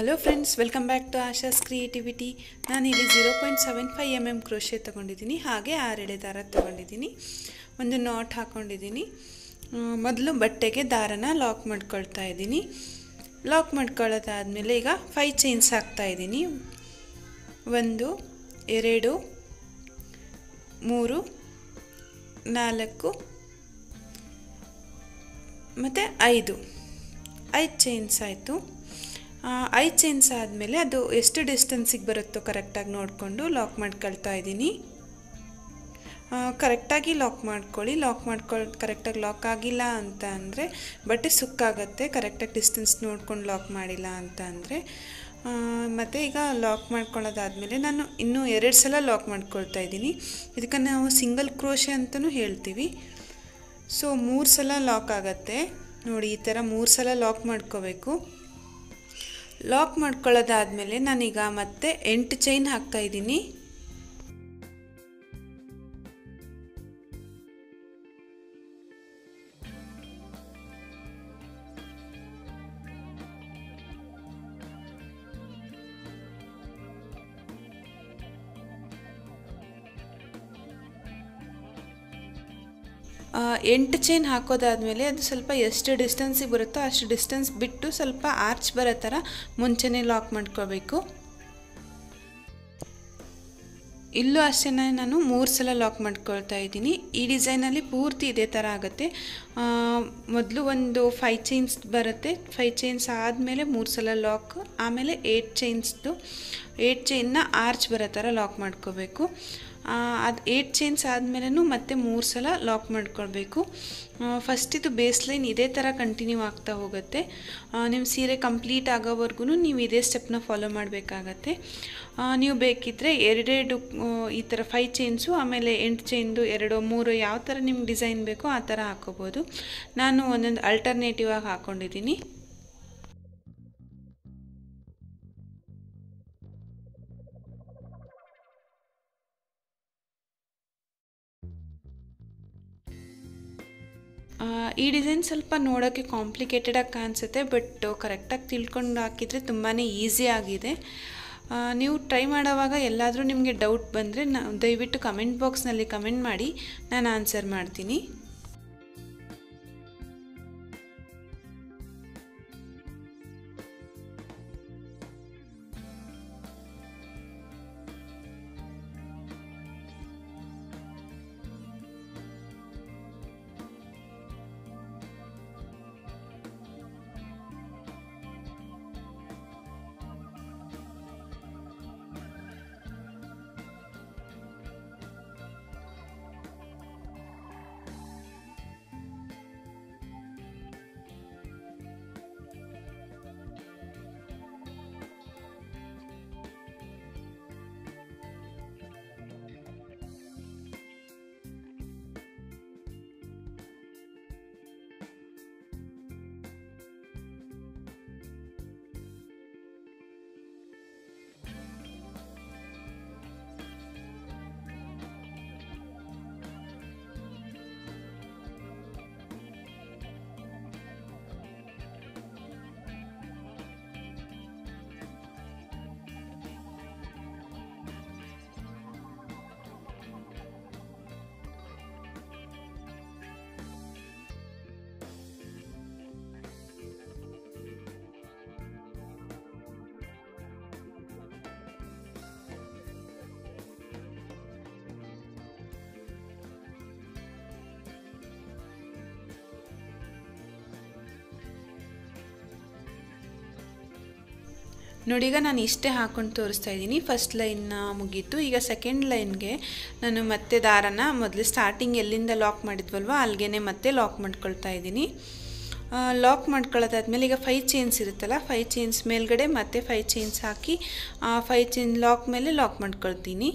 Hello friends, welcome back to Asha's creativity. ನಾನಿಲ್ಲಿ 0.75 mm crochet ತೊಗೊಂಡಿದ್ದೀನಿ. ಹಾಗೆ 6 ಎಳೆ ದಾರ ತೊಗೊಂಡಿದ್ದೀನಿ. ಒಂದು ನಾಟ್ ಹಾಕ್ಕೊಂಡಿದ್ದೀನಿ. ಮೊದಲು ಬಟ್ಟೆಗೆ ದಾರನ ಲಾಕ್ ಮಾಡ್ಕೊಳ್ತಾ ಇದ್ದೀನಿ. ಲಾಕ್ ಮಾಡ್ಕೊಳ್ಳೋದಾದಮೇಲೆ ಈಗ 5 ಚೈನ್ಸ್ ಹಾಕ್ತಾ ಇದ್ದೀನಿ. 1 2 3 4 ಮತ್ತು 5 ಚೈನ್ಸ್ ಆಯಿತು. 5 ಚೈನ್ಸ್ ಆದಮೇಲೆ ಅದು ಎಷ್ಟು ಡಿಸ್ಟೆನ್ಸಿಗೆ ಬರುತ್ತೋ ಕರೆಕ್ಟಾಗಿ ನೋಡಿಕೊಂಡು ಲಾಕ್ ಮಾಡ್ಕೊಳ್ತಾ ಇದ್ದೀನಿ. ಕರೆಕ್ಟಾಗಿ ಲಾಕ್ ಮಾಡ್ಕೊಳ್ಳಿ. ಕರೆಕ್ಟಾಗಿ ಲಾಕ್ ಆಗಿಲ್ಲ ಅಂತ ಅಂದರೆ ಬಟ್ಟೆ ಸುಕ್ಕಾಗತ್ತೆ. ಕರೆಕ್ಟಾಗಿ ಡಿಸ್ಟೆನ್ಸ್ ನೋಡ್ಕೊಂಡು ಲಾಕ್ ಮಾಡಿಲ್ಲ ಅಂತ ಅಂದರೆ. ಮತ್ತು ಈಗ ಲಾಕ್ ಮಾಡ್ಕೊಳ್ಳೋದಾದಮೇಲೆ ನಾನು ಇನ್ನೂ 2 ಸಲ ಲಾಕ್ ಮಾಡ್ಕೊಳ್ತಾ ಇದ್ದೀನಿ. ಇದಕ್ಕೆ ನಾವು ಸಿಂಗಲ್ ಕ್ರೋಶೆ ಅಂತಲೂ ಹೇಳ್ತೀವಿ. ಸೊ 3 ಸಲ ಲಾಕ್ ಆಗುತ್ತೆ ನೋಡಿ. ಈ ಥರ 3 ಸಲ ಲಾಕ್ ಮಾಡ್ಕೋಬೇಕು. ಲಾಕ್ ಮಾಡ್ಕೊಳ್ಳೋದಾದಮೇಲೆ ನಾನೀಗ ಮತ್ತೆ 8 ಚೈನ್ ಹಾಕ್ತಾ ಇದ್ದೀನಿ. ಎಂಟು ಚೈನ್ ಹಾಕೋದಾದಮೇಲೆ ಅದು ಸ್ವಲ್ಪ ಎಷ್ಟು ಡಿಸ್ಟೆನ್ಸಿಗೆ ಬರುತ್ತೋ ಅಷ್ಟು ಡಿಸ್ಟೆನ್ಸ್ ಬಿಟ್ಟು ಸ್ವಲ್ಪ ಆರ್ಚ್ ಬರೋ ಥರ ಮುಂಚೆನೇ ಲಾಕ್ ಮಾಡ್ಕೋಬೇಕು. ಇಲ್ಲೂ ಅಷ್ಟೇ ನಾನು 3 ಸಲ ಲಾಕ್ ಮಾಡ್ಕೊಳ್ತಾ ಇದ್ದೀನಿ. ಈ ಡಿಸೈನಲ್ಲಿ ಪೂರ್ತಿ ಇದೇ ಥರ ಆಗುತ್ತೆ. ಮೊದಲು ಒಂದು 5 ಚೈನ್ಸ್ ಬರುತ್ತೆ. 5 ಚೈನ್ಸ್ ಆದಮೇಲೆ 3 ಸಲ ಲಾಕ್, ಆಮೇಲೆ 8 ಚೈನ್ನ ಆರ್ಚ್ ಬರೋ ಥರ ಲಾಕ್ ಮಾಡ್ಕೋಬೇಕು. ಅದು 8 ಚೈನ್ಸ್ ಆದಮೇಲೂ ಮತ್ತೆ 3 ಸಲ ಲಾಕ್ ಮಾಡ್ಕೊಳ್ಬೇಕು. ಫಸ್ಟಿದು ಬೇಸ್ ಲೈನ್ ಇದೇ ಥರ ಕಂಟಿನ್ಯೂ ಆಗ್ತಾ ಹೋಗುತ್ತೆ. ನಿಮ್ಮ ಸೀರೆ ಕಂಪ್ಲೀಟ್ ಆಗೋವರೆಗೂ ನೀವು ಇದೇ ಸ್ಟೆಪ್ನ ಫಾಲೋ ಮಾಡಬೇಕಾಗತ್ತೆ. ನೀವು ಬೇಕಿದ್ದರೆ 2 ಈ ಥರ 5 ಚೈನ್ಸು ಆಮೇಲೆ 8 ಚೈನ್ದು 2 3 ಯಾವ ಥರ ನಿಮ್ಗೆ ಡಿಸೈನ್ ಬೇಕೋ ಆ ಥರ ಹಾಕ್ಕೋಬೋದು. ನಾನು ಒಂದೊಂದು ಅಲ್ಟರ್ನೇಟಿವ್ ಆಗಿ ಹಾಕ್ಕೊಂಡಿದ್ದೀನಿ. ಈ ಡಿಸೈನ್ ಸ್ವಲ್ಪ ನೋಡೋಕ್ಕೆ ಕಾಂಪ್ಲಿಕೇಟೆಡಾಗಿ ಕಾಣಿಸುತ್ತೆ, ಬಟ್ ಕರೆಕ್ಟಾಗಿ ತಿಳ್ಕೊಂಡು ಹಾಕಿದರೆ ತುಂಬಾ ಈಸಿ ಆಗಿದೆ. ನೀವು ಟ್ರೈ ಮಾಡೋವಾಗ ಎಲ್ಲಾದರೂ ನಿಮಗೆ ಡೌಟ್ ಬಂದರೆ ದಯವಿಟ್ಟು ಕಮೆಂಟ್ ಬಾಕ್ಸ್ನಲ್ಲಿ ಕಮೆಂಟ್ ಮಾಡಿ, ನಾನು ಆನ್ಸರ್ ಮಾಡ್ತೀನಿ. ನೋಡಿ, ಈಗ ನಾನು ಇಷ್ಟೇ ಹಾಕ್ಕೊಂಡು ತೋರಿಸ್ತಾ ಇದ್ದೀನಿ. ಫಸ್ಟ್ ಲೈನ್ನ ಮುಗೀತು. ಈಗ ಸೆಕೆಂಡ್ ಲೈನ್ಗೆ ನಾನು ಮತ್ತೆ ದಾರನ ಮೊದಲು ಸ್ಟಾರ್ಟಿಂಗ್ ಎಲ್ಲಿಂದ ಲಾಕ್ ಮಾಡಿದ್ವಲ್ವ ಅಲ್ಲಿಗೆ ಮತ್ತೆ ಲಾಕ್ ಮಾಡ್ಕೊಳ್ತಾ ಇದ್ದೀನಿ. ಲಾಕ್ ಮಾಡ್ಕೊಳ್ಳೋದಾದ್ಮೇಲೆ ಈಗ 5 ಚೈನ್ಸ್ ಇರುತ್ತಲ್ಲ, 5 ಚೈನ್ಸ್ ಮೇಲ್ಗಡೆ ಮತ್ತೆ 5 ಚೈನ್ಸ್ ಹಾಕಿ 5 ಚೈನ್ ಲಾಕ್ ಮೇಲೆ ಲಾಕ್ ಮಾಡ್ಕೊಳ್ತೀನಿ.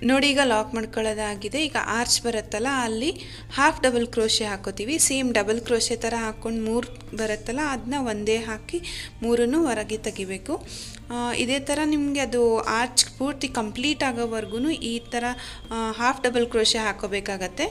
ನೋಡಿ ಈಗ ಲಾಕ್ ಮಾಡ್ಕೊಳ್ಳೋದಾಗಿದೆ. ಈಗ ಆರ್ಚ್ ಬರುತ್ತಲ್ಲ ಅಲ್ಲಿ ಹಾಫ್ ಡಬಲ್ ಕ್ರೋಶೆ ಹಾಕೋತೀವಿ. ಸೇಮ್ ಡಬಲ್ ಕ್ರೋಶೆ ಥರ ಹಾಕ್ಕೊಂಡು 3 ಬರುತ್ತಲ್ಲ ಅದನ್ನ ಒಂದೇ ಹಾಕಿ 3 ಹೊರಗೆ ತೆಗಿಬೇಕು. ಇದೇ ಥರ ನಿಮಗೆ ಅದು ಆರ್ಚ್ ಪೂರ್ತಿ ಕಂಪ್ಲೀಟ್ ಆಗೋವರೆಗೂ ಈ ಥರ ಹಾಫ್ ಡಬಲ್ ಕ್ರೋಶೆ ಹಾಕೋಬೇಕಾಗತ್ತೆ.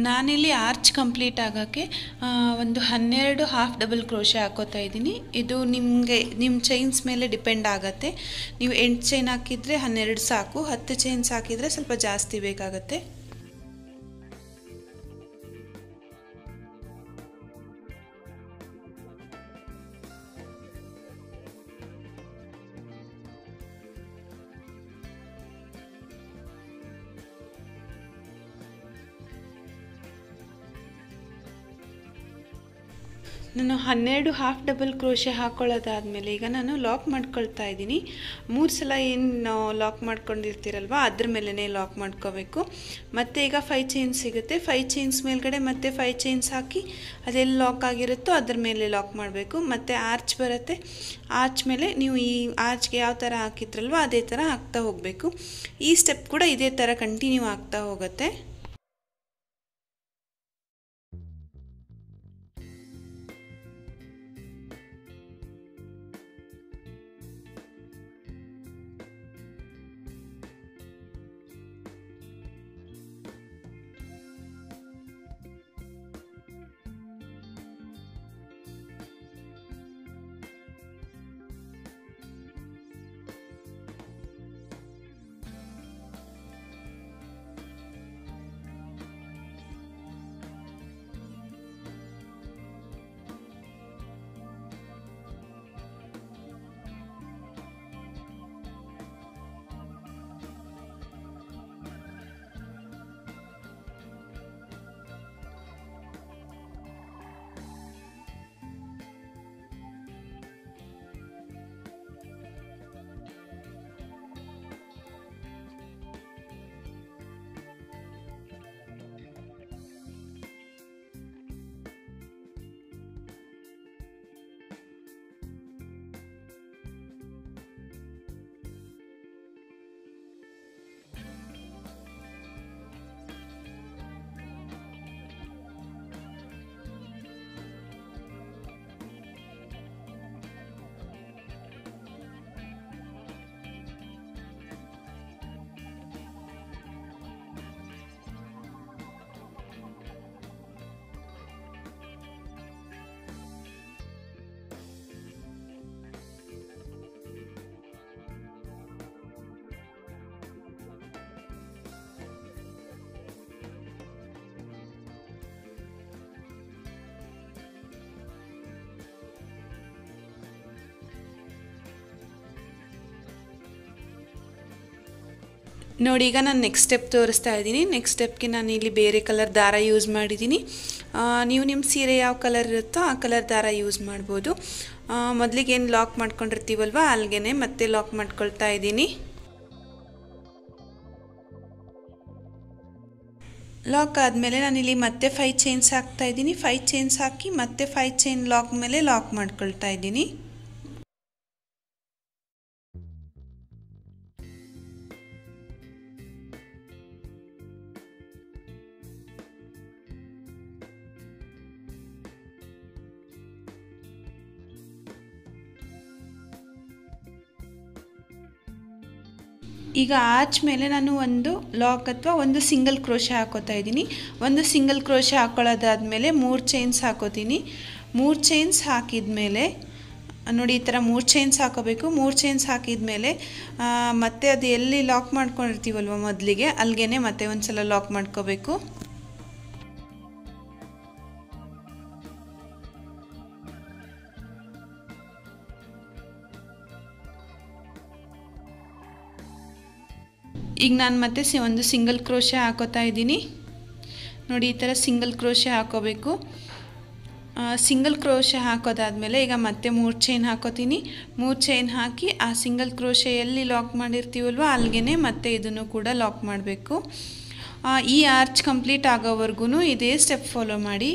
ನಾನಿಲ್ಲಿ ಆರ್ಚ್ ಕಂಪ್ಲೀಟ್ ಆಗೋಕ್ಕೆ ಒಂದು 12 ಹಾಫ್ ಡಬಲ್ ಕ್ರೋಶೆ ಹಾಕೋತಾ ಇದ್ದೀನಿ. ಇದು ನಿಮ್ಮ ಚೈನ್ಸ್ ಮೇಲೆ ಡಿಪೆಂಡ್ ಆಗುತ್ತೆ. ನೀವು 8 ಚೈನ್ ಹಾಕಿದರೆ 12 ಸಾಕು, 10 ಚೈನ್ಸ್ ಹಾಕಿದರೆ ಸ್ವಲ್ಪ ಜಾಸ್ತಿ ಬೇಕಾಗುತ್ತೆ. ನಾನು 12 ಹಾಫ್ ಡಬಲ್ ಕ್ರೋಶೆ ಹಾಕ್ಕೊಳ್ಳೋದಾದಮೇಲೆ ಈಗ ನಾನು ಲಾಕ್ ಮಾಡ್ಕೊಳ್ತಾ ಇದ್ದೀನಿ. 3 ಸಲ ಏನು ಲಾಕ್ ಮಾಡ್ಕೊಂಡಿರ್ತೀರಲ್ವ ಅದ್ರ ಮೇಲೇ ಲಾಕ್ ಮಾಡ್ಕೋಬೇಕು. ಮತ್ತು ಈಗ 5 ಚೈನ್ಸ್ ಸಿಗುತ್ತೆ. 5 ಚೈನ್ಸ್ ಮೇಲ್ಗಡೆ ಮತ್ತೆ 5 ಚೈನ್ಸ್ ಹಾಕಿ ಅದೆಲ್ಲಿ ಲಾಕ್ ಆಗಿರುತ್ತೋ ಅದ್ರ ಮೇಲೆ ಲಾಕ್ ಮಾಡಬೇಕು. ಮತ್ತು ಆರ್ಚ್ ಬರುತ್ತೆ, ಆರ್ಚ್ ಮೇಲೆ ನೀವು ಈ ಆರ್ಚ್ಗೆ ಯಾವ ಥರ ಹಾಕಿದ್ರಲ್ವ ಅದೇ ಥರ ಹಾಕ್ತಾ ಹೋಗಬೇಕು. ಈ ಸ್ಟೆಪ್ ಕೂಡ ಇದೇ ಥರ ಕಂಟಿನ್ಯೂ ಆಗ್ತಾ ಹೋಗುತ್ತೆ. ನೋಡಿ ಈಗ ನಾನು ನೆಕ್ಸ್ಟ್ ಸ್ಟೆಪ್ ತೋರಿಸ್ತಾ ಇದ್ದೀನಿ. ನೆಕ್ಸ್ಟ್ ಸ್ಟೆಪ್ಗೆ ನಾನು ಇಲ್ಲಿ ಬೇರೆ ಕಲರ್ ದಾರ ಯೂಸ್ ಮಾಡಿದ್ದೀನಿ. ನೀವು ನಿಮ್ಮ ಸೀರೆ ಯಾವ ಕಲರ್ ಇರುತ್ತೋ ಆ ಕಲರ್ ದಾರ ಯೂಸ್ ಮಾಡ್ಬೋದು. ಮೊದಲಿಗೆ ಏನು ಲಾಕ್ ಮಾಡ್ಕೊಂಡಿರ್ತೀವಲ್ವ ಅಲ್ಲಿಗೆ ಮತ್ತೆ ಲಾಕ್ ಮಾಡ್ಕೊಳ್ತಾ ಇದ್ದೀನಿ. ಲಾಕ್ ಆದಮೇಲೆ ನಾನಿಲ್ಲಿ ಮತ್ತೆ 5 ಚೈನ್ಸ್ ಹಾಕ್ತಾ ಇದ್ದೀನಿ. 5 ಚೈನ್ಸ್ ಹಾಕಿ ಮತ್ತೆ 5 ಚೈನ್ ಲಾಕ್ ಮೇಲೆ ಲಾಕ್ ಮಾಡ್ಕೊಳ್ತಾ ಇದ್ದೀನಿ. ಈಗ ಆರ್ಚ್ ಮೇಲೆ ನಾನು ಒಂದು ಲಾಕ್ ಅಥವಾ ಒಂದು ಸಿಂಗಲ್ ಕ್ರೋಶೆ ಹಾಕೋತಾ ಇದ್ದೀನಿ. ಒಂದು ಸಿಂಗಲ್ ಕ್ರೋಶೆ ಹಾಕೊಳ್ಳೋದಾದಮೇಲೆ 3 ಚೈನ್ಸ್ ಹಾಕೋತೀನಿ. 3 ಚೈನ್ಸ್ ಹಾಕಿದ ಮೇಲೆ ನೋಡಿ ಈ ಥರ 3 ಚೈನ್ಸ್ ಹಾಕೋಬೇಕು. 3 ಚೈನ್ಸ್ ಹಾಕಿದ ಮೇಲೆ ಮತ್ತೆ ಅದು ಎಲ್ಲಿ ಲಾಕ್ ಮಾಡ್ಕೊಂಡಿರ್ತೀವಲ್ವ ಮೊದಲಿಗೆ ಅಲ್ಲಿಗೆ ಮತ್ತೆ ಒಂದು ಸಲ ಲಾಕ್ ಮಾಡ್ಕೋಬೇಕು. ಈಗ ನಾನು ಮತ್ತೆ ಒಂದು ಸಿಂಗಲ್ ಕ್ರೋಶೆ ಹಾಕೋತಾ ಇದ್ದೀನಿ. ನೋಡಿ ಈ ಥರ ಸಿಂಗಲ್ ಕ್ರೋಶೆ ಹಾಕೋಬೇಕು. ಸಿಂಗಲ್ ಕ್ರೋಶೆ ಹಾಕೋದಾದ್ಮೇಲೆ ಈಗ ಮತ್ತೆ 3 ಚೈನ್ ಹಾಕೋತೀನಿ. 3 ಚೈನ್ ಹಾಕಿ ಆ ಸಿಂಗಲ್ ಕ್ರೋಶೆ ಎಲ್ಲಿ ಲಾಕ್ ಮಾಡಿರ್ತೀವಲ್ವ ಅಲ್ಲಿಗೆ ಮತ್ತೆ ಇದನ್ನು ಕೂಡ ಲಾಕ್ ಮಾಡಬೇಕು. ಈ ಆರ್ಚ್ ಕಂಪ್ಲೀಟ್ ಆಗೋವರೆಗೂ ಇದೇ ಸ್ಟೆಪ್ ಫಾಲೋ ಮಾಡಿ.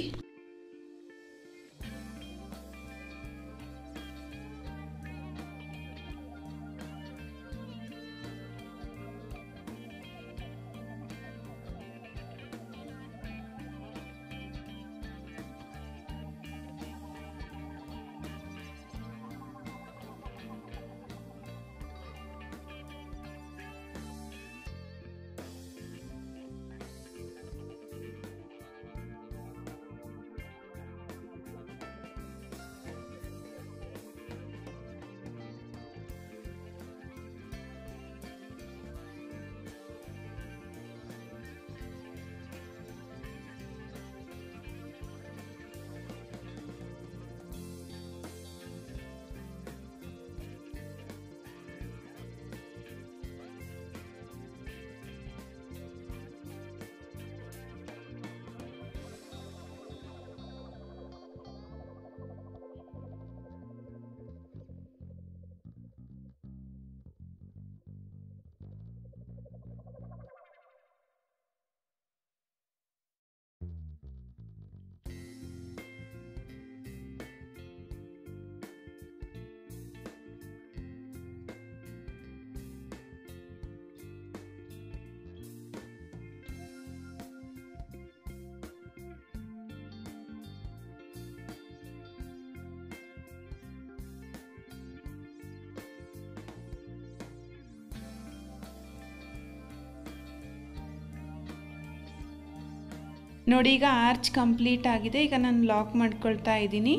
ನೋಡಿ ಈಗ ಆರ್ಚ್ ಕಂಪ್ಲೀಟ್ ಆಗಿದೆ. ಈಗ ನಾನು ಲಾಕ್ ಮಾಡ್ಕೊಳ್ತಾ ಇದ್ದೀನಿ.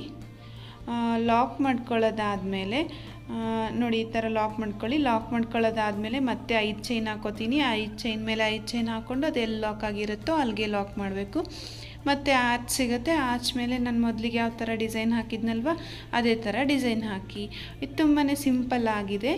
ಲಾಕ್ ಮಾಡ್ಕೊಳ್ಳೋದಾದಮೇಲೆ ನೋಡಿ ಈ ಥರ ಲಾಕ್ ಮಾಡ್ಕೊಳ್ಳಿ. ಲಾಕ್ ಮಾಡ್ಕೊಳ್ಳೋದಾದಮೇಲೆ ಮತ್ತೆ 5 ಚೈನ್ ಹಾಕೋತೀನಿ. 5 ಚೈನ್ ಮೇಲೆ 5 ಚೈನ್ ಹಾಕ್ಕೊಂಡು ಅದೆಲ್ಲಿ ಲಾಕ್ ಆಗಿರುತ್ತೋ ಅಲ್ಲಿಗೆ ಲಾಕ್ ಮಾಡಬೇಕು. ಮತ್ತು ಆರ್ಚ್ ಸಿಗುತ್ತೆ. ಆರ್ಚ್ ಮೇಲೆ ನಾನು ಮೊದಲಿಗೆ ಯಾವ ಥರ ಡಿಸೈನ್ ಹಾಕಿದ್ನಲ್ವ ಅದೇ ಥರ ಡಿಸೈನ್ ಹಾಕಿ. ಇದು ತುಂಬಾ ಸಿಂಪಲ್ ಆಗಿದೆ.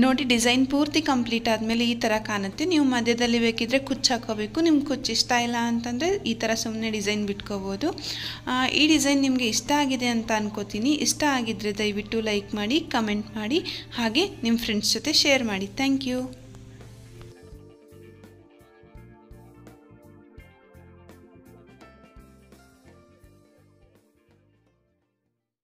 ನೋಡಿ ಡಿಸೈನ್ ಪೂರ್ತಿ ಕಂಪ್ಲೀಟ್ ಆದಮೇಲೆ ಈ ಥರ ಕಾಣುತ್ತೆ. ನೀವು ಮಧ್ಯದಲ್ಲಿ ಬೇಕಿದ್ದರೆ ಕುಚ್ಚು ಹಾಕೋಬೇಕು. ನಿಮ್ಗೆ ಕುಚ್ಚು ಇಷ್ಟ ಇಲ್ಲ ಅಂತಂದರೆ ಈ ಥರ ಸುಮ್ಮನೆ ಡಿಸೈನ್ ಬಿಟ್ಕೋಬೋದು. ಈ ಡಿಸೈನ್ ನಿಮಗೆ ಇಷ್ಟ ಆಗಿದೆ ಅಂತ ಅನ್ಕೋತೀನಿ. ಇಷ್ಟ ಆಗಿದ್ದರೆ ದಯವಿಟ್ಟು ಲೈಕ್ ಮಾಡಿ, ಕಮೆಂಟ್ ಮಾಡಿ, ಹಾಗೆ ನಿಮ್ಮ ಫ್ರೆಂಡ್ಸ್ ಜೊತೆ ಶೇರ್ ಮಾಡಿ. Thank you.